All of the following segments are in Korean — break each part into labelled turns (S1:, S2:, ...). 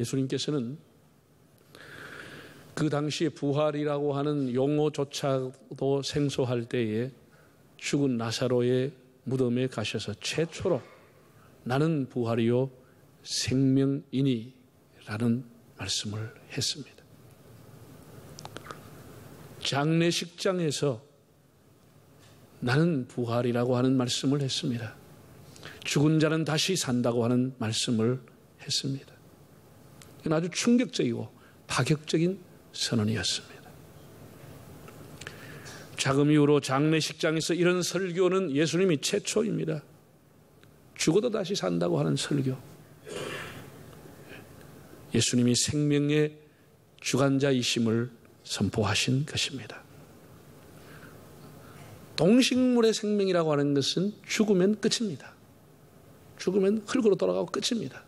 S1: 예수님께서는 그 당시에 부활이라고 하는 용어조차도 생소할 때에 죽은 나사로의 무덤에 가셔서 최초로 나는 부활이요 생명이니 라는 말씀을 했습니다. 장례식장에서 나는 부활이라고 하는 말씀을 했습니다. 죽은 자는 다시 산다고 하는 말씀을 했습니다. 이건 아주 충격적이고 파격적인 선언이었습니다. 자금 이후로 장례식장에서 이런 설교는 예수님이 최초입니다. 죽어도 다시 산다고 하는 설교. 예수님이 생명의 주관자이심을 선포하신 것입니다. 동식물의 생명이라고 하는 것은 죽으면 끝입니다. 죽으면 흙으로 돌아가고 끝입니다.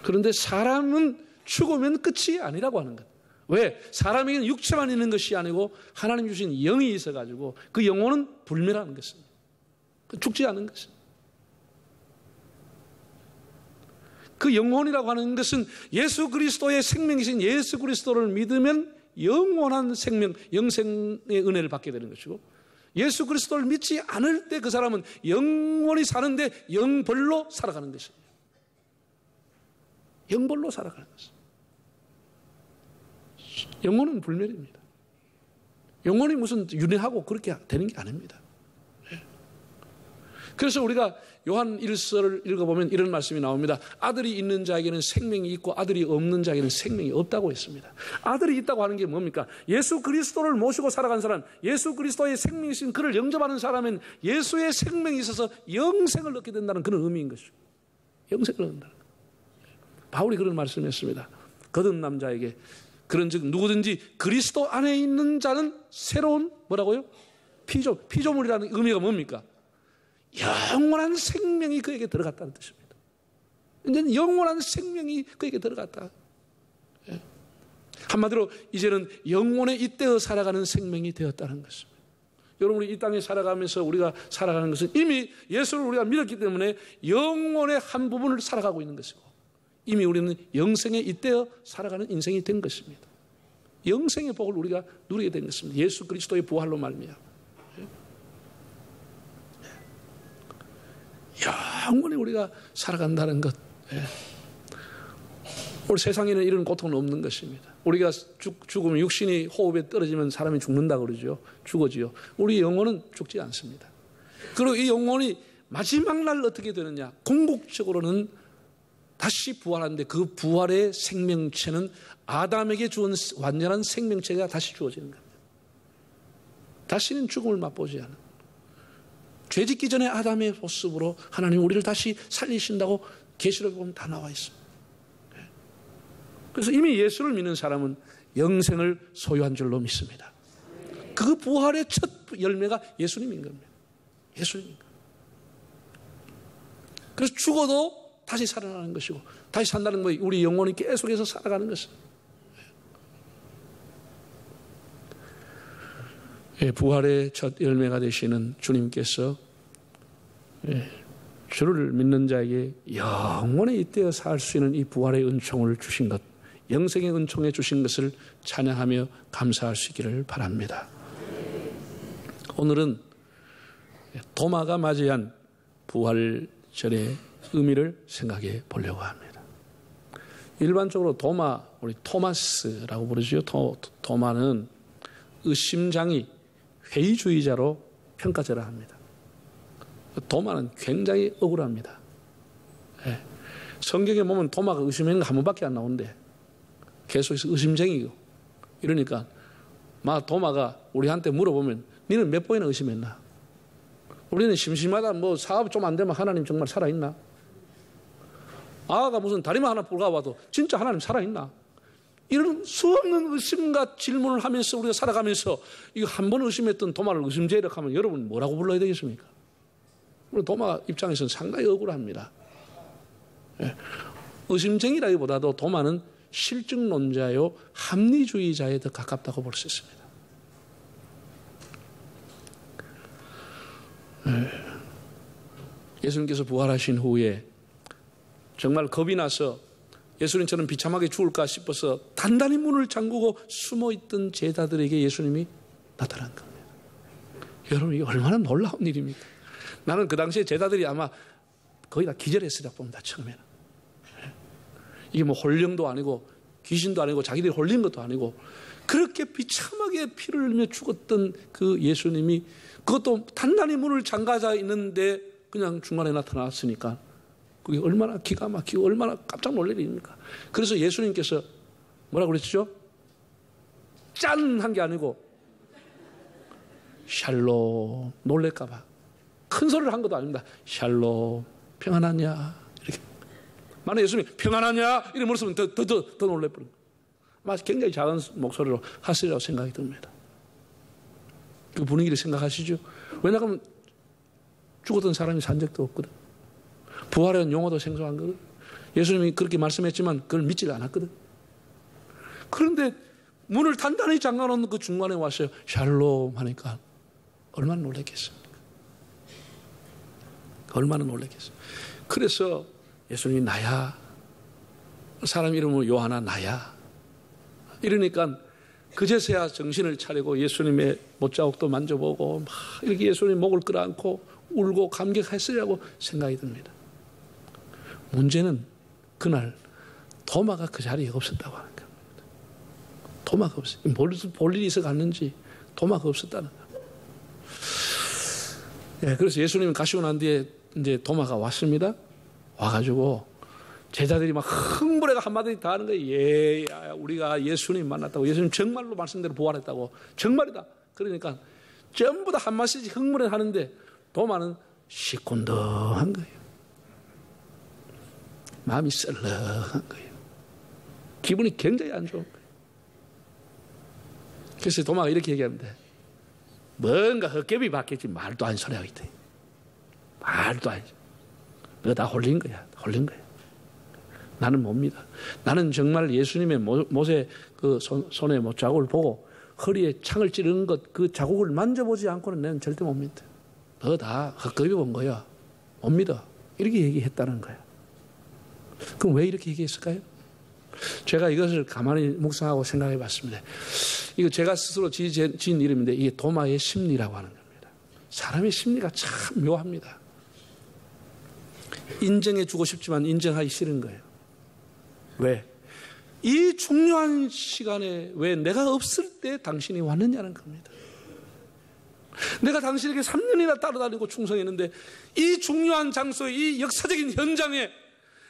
S1: 그런데 사람은 죽으면 끝이 아니라고 하는 것. 왜? 사람에게는 육체만 있는 것이 아니고 하나님 주신 영이 있어가지고 그 영혼은 불멸하는 것입니다. 죽지 않은 것입니다. 그 영혼이라고 하는 것은 예수 그리스도의 생명이신 예수 그리스도를 믿으면 영원한 생명, 영생의 은혜를 받게 되는 것이고, 예수 그리스도를 믿지 않을 때 그 사람은 영원히 사는데 영벌로 살아가는 것입니다. 영벌로 살아가는 것입니다. 영혼은 불멸입니다. 영혼이 무슨 윤회하고 그렇게 되는 게 아닙니다. 그래서 우리가 요한 1서를 읽어보면 이런 말씀이 나옵니다. 아들이 있는 자에게는 생명이 있고 아들이 없는 자에게는 생명이 없다고 했습니다. 아들이 있다고 하는 게 뭡니까? 예수 그리스도를 모시고 살아간 사람, 예수 그리스도의 생명이신 그를 영접하는 사람은 예수의 생명이 있어서 영생을 얻게 된다는 그런 의미인 것이죠. 영생을 얻는다는 것. 바울이 그런 말씀을 했습니다. 거듭난 남자에게 그런 즉 누구든지 그리스도 안에 있는 자는 새로운 뭐라고요? 피조물이라는 의미가 뭡니까? 영원한 생명이 그에게 들어갔다는 뜻입니다. 이제는 영원한 생명이 그에게 들어갔다. 한마디로 이제는 영원에 잇대어 살아가는 생명이 되었다는 것입니다. 여러분, 우리 이 땅에 살아가면서 우리가 살아가는 것은 이미 예수를 우리가 믿었기 때문에 영원의 한 부분을 살아가고 있는 것이고, 이미 우리는 영생에 잇대어 살아가는 인생이 된 것입니다. 영생의 복을 우리가 누리게 된 것입니다. 예수 그리스도의 부활로 말미암아 영원히 우리가 살아간다는 것. 우리 세상에는 이런 고통은 없는 것입니다. 우리가 죽으면 육신이 호흡에 떨어지면 사람이 죽는다 그러죠. 죽어지요. 우리 영혼은 죽지 않습니다. 그리고 이 영혼이 마지막 날 어떻게 되느냐? 궁극적으로는 다시 부활하는데 그 부활의 생명체는 아담에게 주은 완전한 생명체가 다시 주어지는 겁니다. 다시는 죽음을 맛보지 않은, 죄짓기 전에 아담의 모습으로 하나님 우리를 다시 살리신다고 계시록에 보면 다 나와 있습니다. 그래서 이미 예수를 믿는 사람은 영생을 소유한 줄로 믿습니다. 그 부활의 첫 열매가 예수님인 겁니다. 예수님인 겁니다. 그래서 죽어도 다시 살아나는 것이고, 다시 산다는 거 우리 영혼이 계속해서 살아가는 것입니다. 부활의 첫 열매가 되시는 주님께서 주를 믿는 자에게 영원에 잇대어 살 수 있는 이 부활의 은총을 주신 것, 영생의 은총에 주신 것을 찬양하며 감사할 수 있기를 바랍니다. 오늘은 도마가 맞이한 부활절의 의미를 생각해 보려고 합니다. 일반적으로 도마, 우리 토마스라고 부르죠. 도마는 의심장이 회의주의자로 평가절하 합니다. 도마는 굉장히 억울합니다. 성경에 보면 도마가 의심하는 거 한 번밖에 안 나오는데 계속해서 의심쟁이고, 이러니까 도마가 우리한테 물어보면 너는 몇 번이나 의심했나? 우리는 심심하다, 사업 좀 안 되면 하나님 정말 살아있나? 아가 무슨 다리만 하나 불가와도 진짜 하나님 살아있나? 이런 수없는 의심과 질문을 하면서 우리가 살아가면서 이거 한 번 의심했던 도마를 의심제력하면 여러분 뭐라고 불러야 되겠습니까? 우리 도마 입장에서는 상당히 억울합니다. 의심쟁이라기보다도 도마는 실증론자요 합리주의자에 더 가깝다고 볼 수 있습니다. 예수님께서 부활하신 후에 정말 겁이 나서 예수님처럼 비참하게 죽을까 싶어서 단단히 문을 잠그고 숨어있던 제자들에게 예수님이 나타난 겁니다. 여러분, 이게 얼마나 놀라운 일입니까? 나는 그 당시에 제자들이 아마 거의 다 기절했으리라 봅니다. 처음에는. 이게 뭐 홀령도 아니고 귀신도 아니고 자기들이 홀린 것도 아니고 그렇게 비참하게 피를 흘리며 죽었던 그 예수님이 그것도 단단히 문을 잠가져 있는데 그냥 중간에 나타났으니까 그게 얼마나 기가 막히고 얼마나 깜짝 놀랄 일입니까? 그래서 예수님께서 뭐라고 그랬죠? 짠! 한 게 아니고 샬롬, 놀랄까봐 큰 소리를 한 것도 아닙니다. 샬롬, 평안하냐? 이렇게. 만약 예수님이 평안하냐? 이런 말씀은 더 놀랄 뻔. 아마 굉장히 작은 목소리로 하시리라고 생각이 듭니다. 그 분위기를 생각하시죠? 왜냐하면 죽었던 사람이 산 적도 없거든. 부활의 용어도 생소한 거든. 예수님이 그렇게 말씀했지만 그걸 믿지 않았거든. 그런데 문을 단단히 잠가놓는 그 중간에 왔어요. 샬롬 하니까 얼마나 놀랐겠습니까? 얼마나 놀랐겠어요. 그래서 예수님이 나야, 사람 이름은 요하나 나야, 이러니까 그제서야 정신을 차리고 예수님의 못자국도 만져보고 막 이렇게 예수님 목을 끌어안고 울고 감격했으리라고 생각이 듭니다. 문제는 그날 도마가 그 자리에 없었다고 하는 겁니다. 도마가 없어요. 볼 일이 있어 갔는지 도마가 없었다는 거예요. 네, 그래서 예수님이 가시고 난 뒤에 이제 도마가 왔습니다. 와가지고 제자들이 막 흥분해가 한마디 다 하는 거예요. 예, 우리가 예수님 만났다고. 예수님 정말로 말씀대로 부활했다고. 정말이다. 그러니까 전부 다 한마디씩 흥분해 하는데 도마는 시큰둥한 거예요. 마음이 썰렁한 거예요. 기분이 굉장히 안 좋은 거예요. 그래서 도마가 이렇게 얘기하는데 뭔가 헛개비 받겠지 말도 안 소리 하고 있다. 말도 안. 너 다 홀린 거야. 홀린 거야. 나는 못 믿어. 나는 정말 예수님의 못에 그 손에 못 자국을 보고 허리에 창을 찌르는 것 그 자국을 만져보지 않고는 나는 절대 못 믿어. 너 다 헛개비 본 거야. 못 믿어. 이렇게 얘기했다는 거야. 그럼 왜 이렇게 얘기했을까요? 제가 이것을 가만히 묵상하고 생각해 봤습니다. 이거 제가 스스로 지은 이름인데 이게 도마의 심리라고 하는 겁니다. 사람의 심리가 참 묘합니다. 인정해 주고 싶지만 인정하기 싫은 거예요. 왜? 이 중요한 시간에 왜 내가 없을 때 당신이 왔느냐는 겁니다. 내가 당신에게 3년이나 따라다니고 충성했는데 이 중요한 장소에 이 역사적인 현장에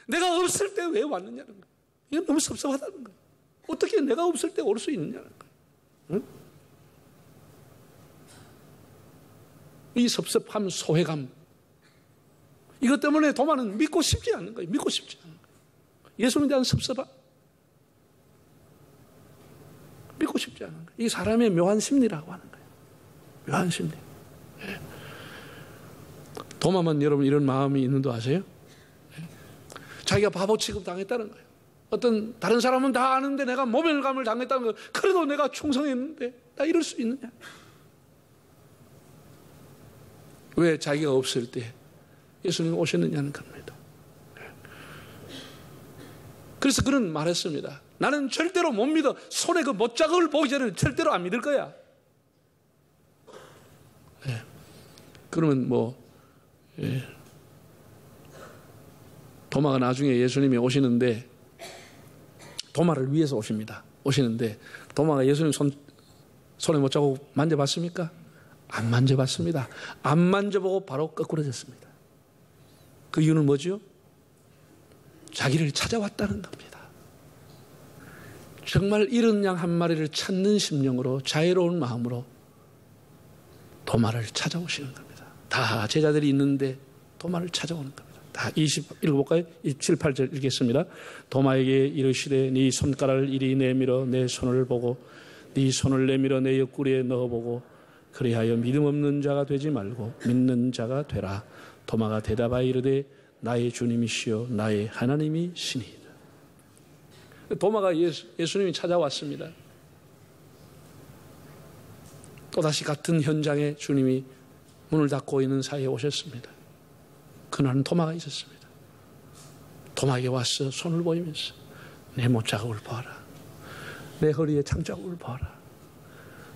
S1: 내가 없을 때 왜 왔느냐는 거예요. 이건 너무 섭섭하다는 거예요. 어떻게 내가 없을 때 올 수 있느냐는 거예요. 응? 이 섭섭함, 소외감, 이것 때문에 도마는 믿고 싶지 않은 거예요. 믿고 싶지 않은 거예요. 예수님에 대한 섭섭함, 믿고 싶지 않은 거예요. 이게 사람의 묘한 심리라고 하는 거예요. 묘한 심리. 예. 도마만 여러분 이런 마음이 있는 거 아세요? 예. 자기가 바보 취급 당했다는 거예요. 어떤 다른 사람은 다 아는데 내가 모멸감을 당했다는 거예요. 그래도 내가 충성했는데 나 이럴 수 있느냐? 왜 자기가 없을 때 예수님이 오셨느냐는 겁니다. 그래서 그는 말했습니다. 나는 절대로 못 믿어. 손에 그 못자국을 보기 전에는 절대로 안 믿을 거야. 네. 그러면 도마가 나중에 예수님이 오시는데 도마를 위해서 오십니다. 오시는데 도마가 예수님 손에 못자국 만져봤습니까? 안 만져봤습니다. 안 만져보고 바로 거꾸러졌습니다. 그 이유는 뭐죠? 자기를 찾아왔다는 겁니다. 정말 잃은 양 한 마리를 찾는 심령으로 자애로운 마음으로 도마를 찾아오시는 겁니다. 다 제자들이 있는데 도마를 찾아오는 겁니다. 다 읽어볼까요? 27, 8절 읽겠습니다. 도마에게 이르시되 네 손가락을 이리 내밀어 내 손을 보고 네 손을 내밀어 내 옆구리에 넣어보고 그리하여 믿음 없는 자가 되지 말고 믿는 자가 되라. 도마가 대답하여 이르되 나의 주님이시여 나의 하나님이시니이다. 도마가 예수님이 찾아왔습니다. 또다시 같은 현장에 주님이 문을 닫고 있는 사이에 오셨습니다. 그날은 도마가 있었습니다. 도마에게 와서 손을 보이면서 내 못자국을 보아라. 내 허리에 창자국을 보아라.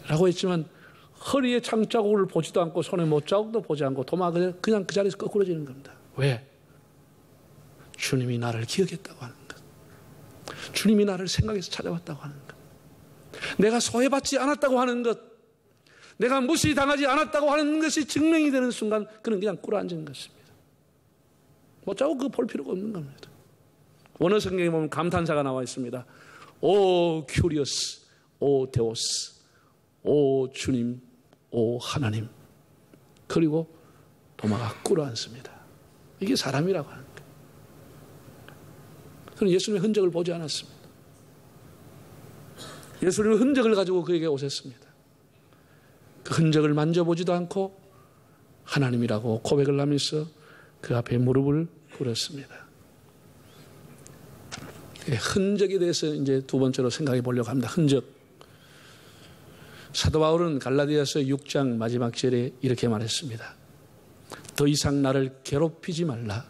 S1: 라고 했지만 허리에 창자국을 보지도 않고 손에 못자국도 보지 않고 도마가 그냥 그 자리에서 거꾸러지는 겁니다. 왜? 주님이 나를 기억했다고 하는 것. 주님이 나를 생각해서 찾아왔다고 하는 것. 내가 소외받지 않았다고 하는 것. 내가 무시당하지 않았다고 하는 것이 증명이 되는 순간 그는 그냥 꿇어앉은 것입니다. 못자국 그거 볼 필요가 없는 겁니다. 원어 성경에 보면 감탄사가 나와 있습니다. 오 큐리어스, 오 데오스, 오 주님, 오 하나님. 그리고 도마가 꿇어앉습니다. 이게 사람이라고 하는 거예요. 그는 예수님의 흔적을 보지 않았습니다. 예수님의 흔적을 가지고 그에게 오셨습니다. 그 흔적을 만져보지도 않고 하나님이라고 고백을 하면서 그 앞에 무릎을 꿇었습니다. 흔적에 대해서 이제 두 번째로 생각해 보려고 합니다. 흔적. 사도 바울은 갈라디아서 6장 마지막 절에 이렇게 말했습니다. 더 이상 나를 괴롭히지 말라.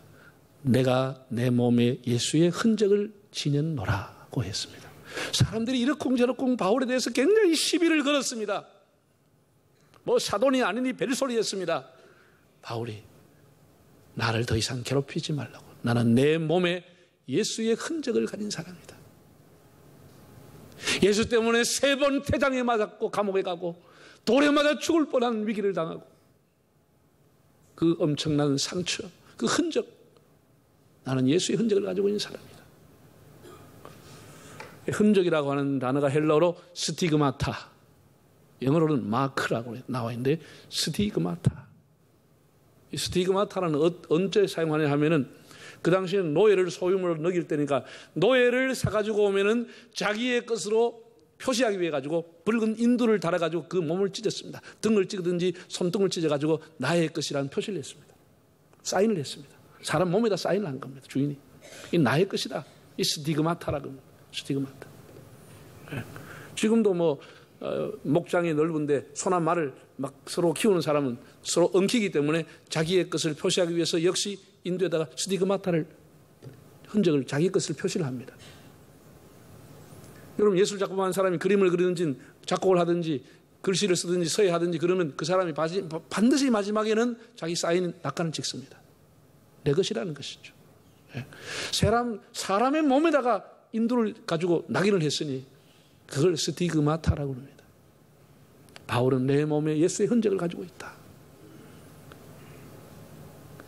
S1: 내가 내 몸에 예수의 흔적을 지녔노라고 했습니다. 사람들이 이러쿵저러쿵 바울에 대해서 굉장히 시비를 걸었습니다. 뭐 사돈이 아니니 별소리 했습니다. 바울이 나를 더 이상 괴롭히지 말라고. 나는 내 몸에 예수의 흔적을 가진 사람이다. 예수 때문에 3번 태장에 맞았고 감옥에 가고 돌에 맞아 죽을 뻔한 위기를 당하고 그 엄청난 상처, 그 흔적, 나는 예수의 흔적을 가지고 있는 사람이다. 흔적이라고 하는 단어가 헬라어로 스티그마타, 영어로는 마크라고 나와 있는데 스티그마타. 이 스티그마타는 언제 사용하냐 하면은 그 당시에는 노예를 소유물로 넘길 때니까 노예를 사가지고 오면은 자기의 것으로 표시하기 위해 가지고 붉은 인두를 달아가지고 그 몸을 찢었습니다. 등을 찢든지 손등을 찢어가지고 나의 것이라는 표시를 했습니다. 사인을 했습니다. 사람 몸에다 사인을 한 겁니다. 주인이. 이 나의 것이다. 이 스티그마타라고 합니다. 스티그마타. 네. 지금도 뭐 목장이 넓은데 소나 말을 막 서로 키우는 사람은 서로 엉키기 때문에 자기의 것을 표시하기 위해서 역시 인두에다가 스티그마타를 흔적을 자기 것을 표시를 합니다. 여러분 예술 작품하는 사람이 그림을 그리든지 작곡을 하든지 글씨를 쓰든지 서예하든지 그러면 그 사람이 반드시 마지막에는 자기 사인 낙관을 찍습니다. 내 것이라는 것이죠. 사람의 몸에다가 인두를 가지고 낙인을 했으니 그걸 스티그마타라고 합니다. 바울은 내 몸에 예수의 흔적을 가지고 있다.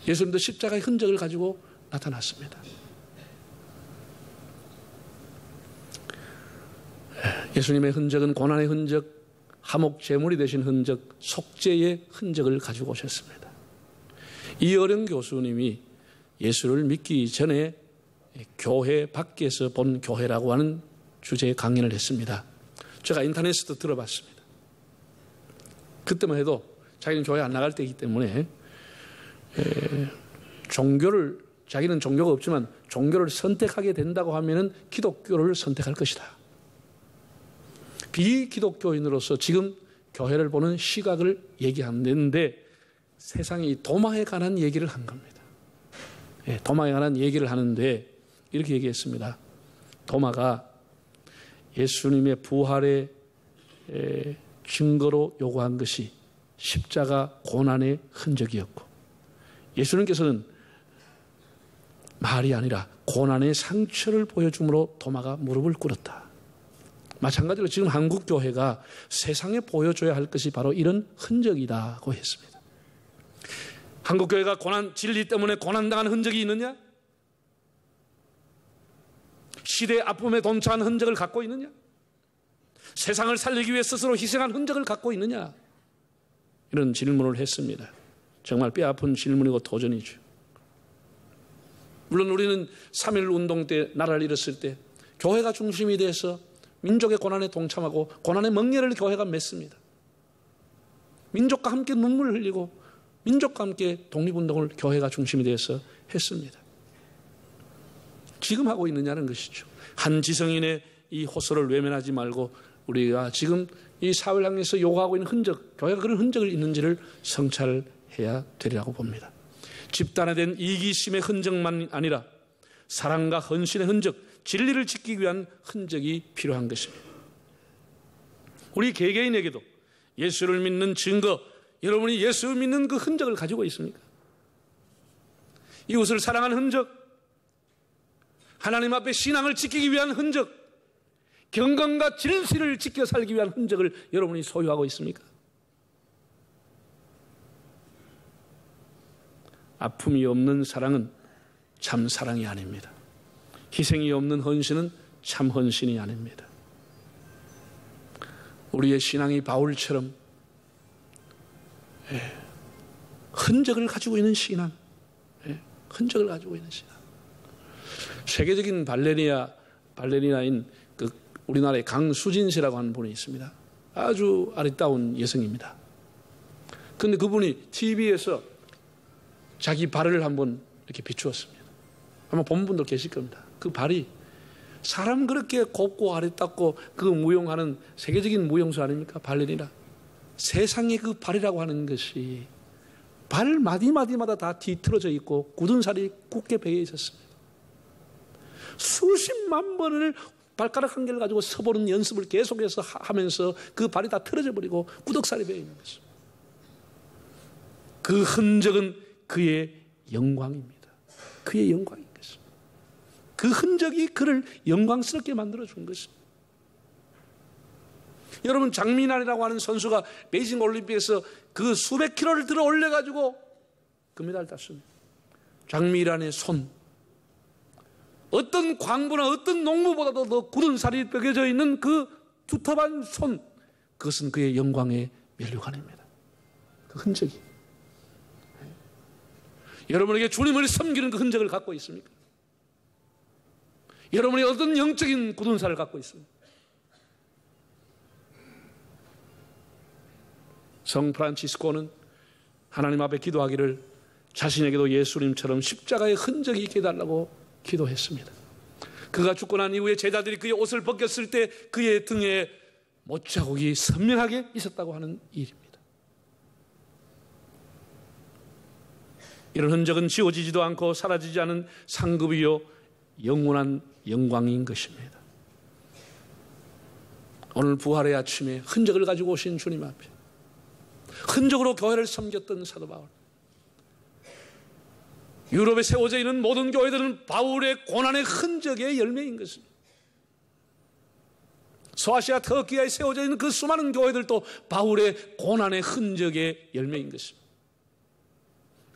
S1: 예수님도 십자가의 흔적을 가지고 나타났습니다. 예수님의 흔적은 고난의 흔적, 하목 제물이 되신 흔적, 속죄의 흔적을 가지고 오셨습니다. 이어령 교수님이 예수를 믿기 전에 교회 밖에서 본 교회라고 하는 주제의 강연을 했습니다. 제가 인터넷에도 들어봤습니다. 그때만 해도 자기는 교회 안 나갈 때이기 때문에 자기는 종교가 없지만 종교를 선택하게 된다고 하면은 기독교를 선택할 것이다. 비기독교인으로서 지금 교회를 보는 시각을 얘기하는데 세상이 도마에 관한 얘기를 한 겁니다. 도마에 관한 얘기를 하는데 이렇게 얘기했습니다. 도마가 예수님의 부활의 증거로 요구한 것이 십자가 고난의 흔적이었고 예수님께서는 말이 아니라 고난의 상처를 보여줌으로 도마가 무릎을 꿇었다. 마찬가지로 지금 한국교회가 세상에 보여줘야 할 것이 바로 이런 흔적이라고 했습니다. 한국교회가 진리 때문에 고난당한 흔적이 있느냐? 시대의 아픔에 동처한 흔적을 갖고 있느냐? 세상을 살리기 위해 스스로 희생한 흔적을 갖고 있느냐? 이런 질문을 했습니다. 정말 뼈아픈 질문이고 도전이죠. 물론 우리는 3.1 운동 때 나라를 잃었을 때 교회가 중심이 돼서 민족의 고난에 동참하고 고난의 멍에를 교회가 맺습니다. 민족과 함께 눈물을 흘리고 민족과 함께 독립운동을 교회가 중심이 돼서 했습니다. 지금 하고 있느냐는 것이죠. 한 지성인의 이 호소를 외면하지 말고 우리가 지금 이 사회를 향해서 요구하고 있는 흔적, 교회가 그런 흔적을 있는지를 성찰해야 되리라고 봅니다. 집단화된 이기심의 흔적만 아니라 사랑과 헌신의 흔적, 진리를 지키기 위한 흔적이 필요한 것입니다. 우리 개개인에게도 예수를 믿는 증거, 여러분이 예수를 믿는 그 흔적을 가지고 있습니까? 이웃을 사랑하는 흔적, 하나님 앞에 신앙을 지키기 위한 흔적, 경건과 진실을 지켜 살기 위한 흔적을 여러분이 소유하고 있습니까? 아픔이 없는 사랑은 참 사랑이 아닙니다. 희생이 없는 헌신은 참 헌신이 아닙니다. 우리의 신앙이 바울처럼 흔적을 가지고 있는 신앙, 흔적을 가지고 있는 신앙. 세계적인 발레리나인 그 우리나라의 강수진 씨라고 하는 분이 있습니다. 아주 아리따운 여성입니다. 그런데 그분이 TV에서 자기 발을 한번 이렇게 비추었습니다. 아마 본 분들 계실 겁니다. 그 발이 사람 그렇게 곱고 아리따고 그 무용하는 세계적인 무용수 아닙니까? 발레리나. 세상에 그 발이라고 하는 것이 발 마디마디마다 다 뒤틀어져 있고 굳은 살이 굳게 배어 있었습니다. 수십만 번을 발가락 한 개를 가지고 서보는 연습을 계속해서 하면서 그 발이 다 틀어져 버리고 구덕살이 배어 있는 것입니다. 그 흔적은 그의 영광입니다. 그의 영광인 것입니다. 그 흔적이 그를 영광스럽게 만들어준 것입니다. 여러분, 장민환이라고 하는 선수가 베이징 올림픽에서 그 수백 킬로를 들어 올려가지고 금메달을 땄습니다. 장민환의 손, 어떤 광부나 어떤 농부보다도 더 굳은 살이 뼈겨져 있는 그 두텁한 손, 그것은 그의 영광의 면류관입니다. 그 흔적이. 여러분에게 주님을 섬기는 그 흔적을 갖고 있습니까? 여러분이 어떤 영적인 굳은 살을 갖고 있습니까? 성 프란치스코는 하나님 앞에 기도하기를 자신에게도 예수님처럼 십자가의 흔적이 있게 해달라고 기도했습니다. 그가 죽고 난 이후에 제자들이 그의 옷을 벗겼을 때 그의 등에 못자국이 선명하게 있었다고 하는 일입니다. 이런 흔적은 지워지지도 않고 사라지지 않은 상급이요 영원한 영광인 것입니다. 오늘 부활의 아침에 흔적을 가지고 오신 주님 앞에 흔적으로 교회를 섬겼던 사도 바울, 유럽에 세워져 있는 모든 교회들은 바울의 고난의 흔적의 열매인 것입니다. 소아시아 터키에 세워져 있는 그 수많은 교회들도 바울의 고난의 흔적의 열매인 것입니다.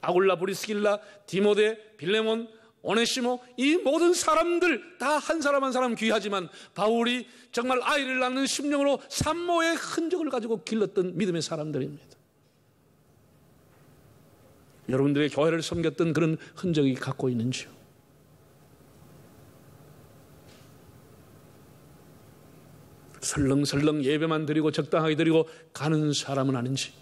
S1: 아굴라, 브리스길라, 디모데, 빌레몬, 오네시모, 이 모든 사람들 다 한 사람 한 사람 귀하지만 바울이 정말 아이를 낳는 심령으로 산모의 흔적을 가지고 길렀던 믿음의 사람들입니다. 여러분들의 교회를 섬겼던 그런 흔적이 갖고 있는지요? 설렁설렁 예배만 드리고 적당하게 드리고 가는 사람은 아닌지,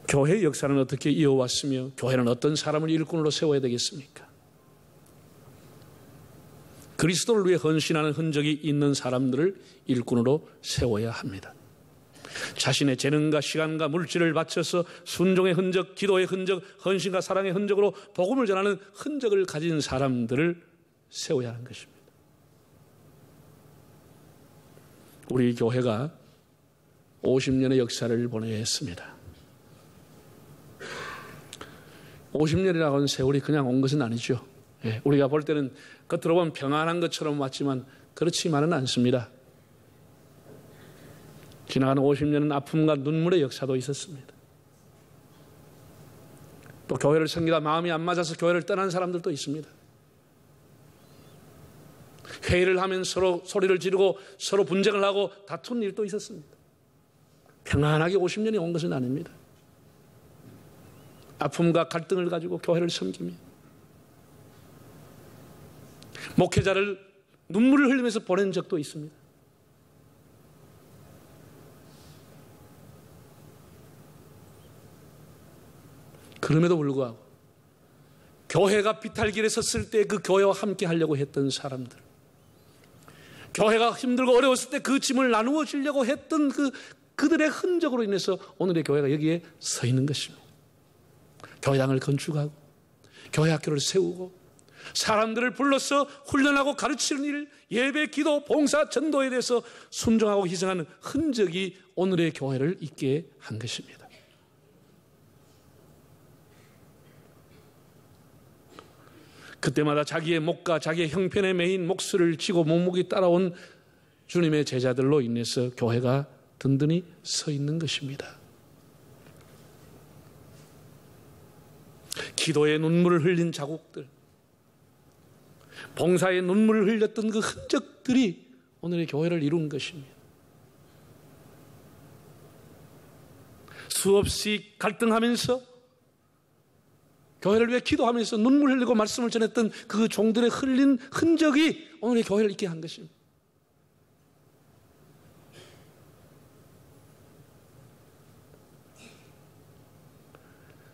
S1: 교회의 역사는 어떻게 이어왔으며 교회는 어떤 사람을 일꾼으로 세워야 되겠습니까? 그리스도를 위해 헌신하는 흔적이 있는 사람들을 일꾼으로 세워야 합니다. 자신의 재능과 시간과 물질을 바쳐서 순종의 흔적, 기도의 흔적, 헌신과 사랑의 흔적으로 복음을 전하는 흔적을 가진 사람들을 세워야 하는 것입니다. 우리 교회가 50년의 역사를 보내야 했습니다. 50년이라고 하는 세월이 그냥 온 것은 아니죠. 우리가 볼 때는 겉으로 보면 평안한 것처럼 왔지만 그렇지만은 않습니다. 지나가는 50년은 아픔과 눈물의 역사도 있었습니다. 또 교회를 섬기다 마음이 안 맞아서 교회를 떠난 사람들도 있습니다. 회의를 하면 서로 소리를 지르고 서로 분쟁을 하고 다툰 일도 있었습니다. 평안하게 50년이 온 것은 아닙니다. 아픔과 갈등을 가지고 교회를 섬기며 목회자를 눈물을 흘리면서 보낸 적도 있습니다. 그럼에도 불구하고 교회가 비탈길에 섰을 때 그 교회와 함께 하려고 했던 사람들, 교회가 힘들고 어려웠을 때 그 짐을 나누어 주려고 했던 그들의 흔적으로 인해서 오늘의 교회가 여기에 서 있는 것입니다. 교회당을 건축하고 교회 학교를 세우고 사람들을 불러서 훈련하고 가르치는 일, 예배, 기도, 봉사, 전도에 대해서 순종하고 희생하는 흔적이 오늘의 교회를 있게 한 것입니다. 그때마다 자기의 목과 자기의 형편에 매인 몫을 지고 묵묵히 따라온 주님의 제자들로 인해서 교회가 든든히 서 있는 것입니다. 기도에 눈물을 흘린 자국들, 봉사에 눈물을 흘렸던 그 흔적들이 오늘의 교회를 이룬 것입니다. 수없이 갈등하면서 교회를 위해 기도하면서 눈물 흘리고 말씀을 전했던 그 종들의 흘린 흔적이 오늘의 교회를 있게 한 것입니다.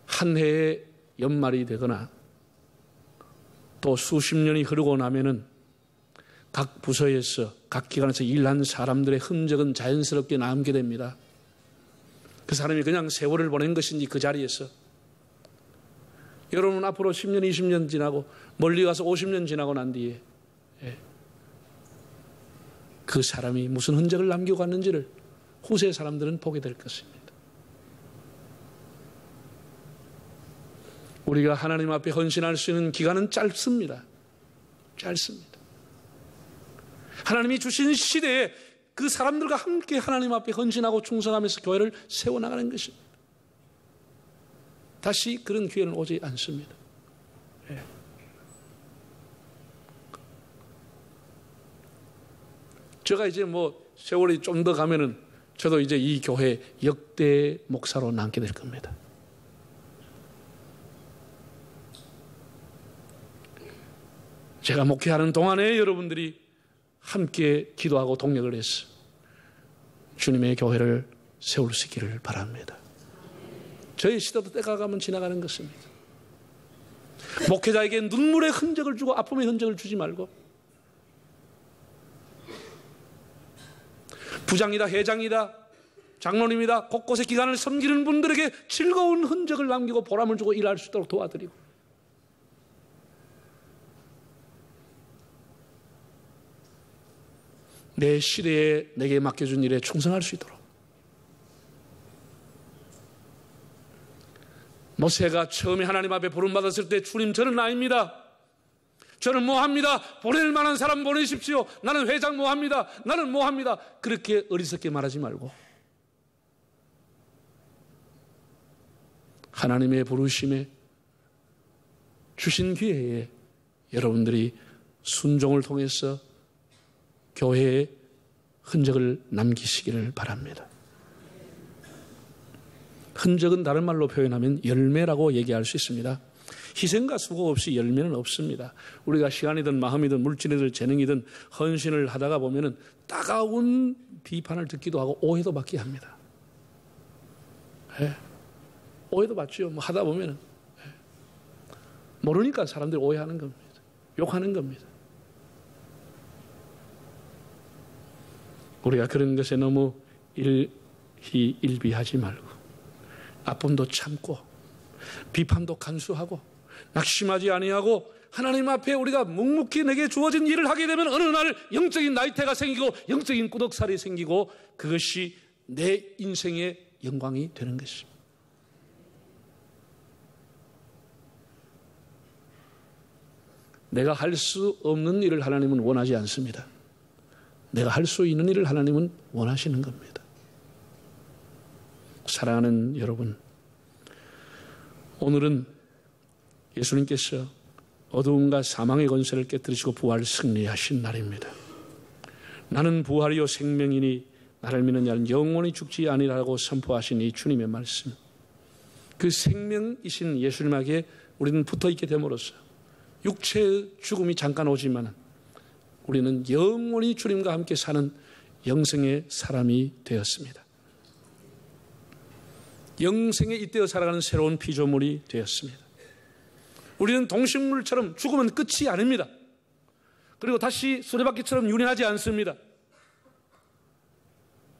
S1: 한 해의 연말이 되거나 또 수십 년이 흐르고 나면은 각 부서에서 각 기관에서 일한 사람들의 흔적은 자연스럽게 남게 됩니다. 그 사람이 그냥 세월을 보낸 것인지 그 자리에서 여러분 앞으로 10년, 20년 지나고 멀리 가서 50년 지나고 난 뒤에 그 사람이 무슨 흔적을 남기고 갔는지를 후세 사람들은 보게 될 것입니다. 우리가 하나님 앞에 헌신할 수 있는 기간은 짧습니다. 짧습니다. 하나님이 주신 시대에 그 사람들과 함께 하나님 앞에 헌신하고 충성하면서 교회를 세워나가는 것입니다. 다시 그런 기회는 오지 않습니다. 네. 제가 이제 세월이 좀 더 가면은 저도 이제 이 교회 역대 목사로 남게 될 겁니다. 제가 목회하는 동안에 여러분들이 함께 기도하고 동력을 해서 주님의 교회를 세울 수 있기를 바랍니다. 저희 시대도 때가 가면 지나가는 것입니다. 목회자에게 눈물의 흔적을 주고 아픔의 흔적을 주지 말고 부장이다, 회장이다, 장로님이다, 곳곳에 기관을 섬기는 분들에게 즐거운 흔적을 남기고 보람을 주고 일할 수 있도록 도와드리고 내 시대에 내게 맡겨준 일에 충성할 수 있도록 모세가 처음에 하나님 앞에 부름받았을 때 주님 저는 아닙니다. 저는 뭐합니다. 보낼 만한 사람 보내십시오. 나는 회장 뭐합니다. 나는 뭐합니다. 그렇게 어리석게 말하지 말고 하나님의 부르심에 주신 기회에 여러분들이 순종을 통해서 교회의 흔적을 남기시기를 바랍니다. 흔적은 다른 말로 표현하면 열매라고 얘기할 수 있습니다. 희생과 수고 없이 열매는 없습니다. 우리가 시간이든 마음이든 물질이든 재능이든 헌신을 하다가 보면은 따가운 비판을 듣기도 하고 오해도 받게 합니다. 네. 오해도 받죠. 하다 보면은 모르니까 사람들이 오해하는 겁니다. 욕하는 겁니다. 우리가 그런 것에 너무 일희일비하지 말고 아픔도 참고 비판도 간수하고 낙심하지 아니하고 하나님 앞에 우리가 묵묵히 내게 주어진 일을 하게 되면 어느 날 영적인 나이테가 생기고 영적인 꾸덕살이 생기고 그것이 내 인생의 영광이 되는 것입니다. 내가 할 수 없는 일을 하나님은 원하지 않습니다. 내가 할 수 있는 일을 하나님은 원하시는 겁니다. 사랑하는 여러분, 오늘은 예수님께서 어두움과 사망의 권세를 깨뜨리시고 부활 승리하신 날입니다. 나는 부활이요 생명이니 나를 믿는 자는 영원히 죽지 아니라고 선포하신 이 주님의 말씀, 그 생명이신 예수님에게 우리는 붙어있게 됨으로써 육체의 죽음이 잠깐 오지만 우리는 영원히 주님과 함께 사는 영생의 사람이 되었습니다. 영생에 잇대어 살아가는 새로운 피조물이 되었습니다. 우리는 동식물처럼 죽으면 끝이 아닙니다. 그리고 다시 수레바퀴처럼 유린하지 않습니다.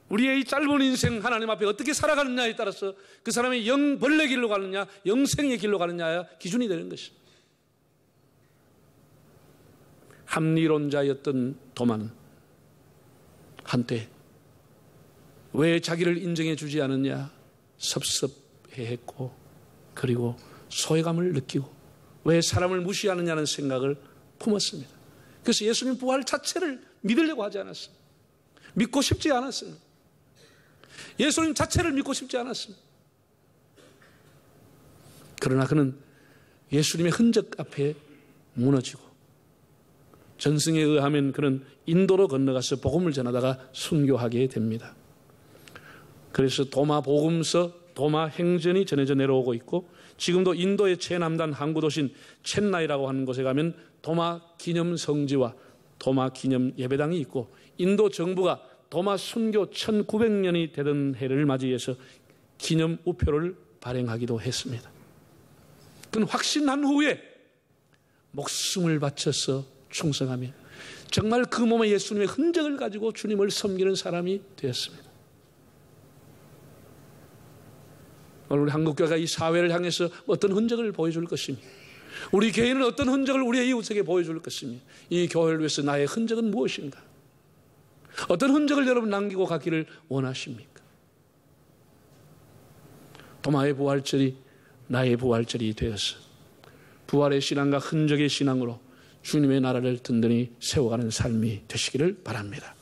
S1: 우리의 이 짧은 인생 하나님 앞에 어떻게 살아가느냐에 따라서 그 사람의 영벌레 길로 가느냐 영생의 길로 가느냐가 기준이 되는 것입니다. 합리론자였던 도마는 한때 왜 자기를 인정해 주지 않느냐 섭섭해했고, 그리고 소외감을 느끼고 왜 사람을 무시하느냐는 생각을 품었습니다. 그래서 예수님 부활 자체를 믿으려고 하지 않았습니다. 믿고 싶지 않았습니다. 예수님 자체를 믿고 싶지 않았습니다. 그러나 그는 예수님의 흔적 앞에 무너지고, 전승에 의하면 그는 인도로 건너가서 복음을 전하다가 순교하게 됩니다. 그래서 도마 복음서, 도마 행전이 전해져 내려오고 있고, 지금도 인도의 최남단 항구 도시인 첸나이라고 하는 곳에 가면 도마 기념 성지와 도마 기념 예배당이 있고, 인도 정부가 도마 순교 1900년이 되던 해를 맞이해서 기념 우표를 발행하기도 했습니다. 그는 확신한 후에 목숨을 바쳐서 충성하며 정말 그 몸에 예수님의 흔적을 가지고 주님을 섬기는 사람이 되었습니다. 오늘 우리 한국교회가 이 사회를 향해서 어떤 흔적을 보여줄 것이며, 우리 교회는 어떤 흔적을 우리의 이웃에게 보여줄 것이며, 이 교회를 위해서 나의 흔적은 무엇인가? 어떤 흔적을 여러분 남기고 가기를 원하십니까? 도마의 부활절이 나의 부활절이 되어서 부활의 신앙과 흔적의 신앙으로 주님의 나라를 든든히 세워가는 삶이 되시기를 바랍니다.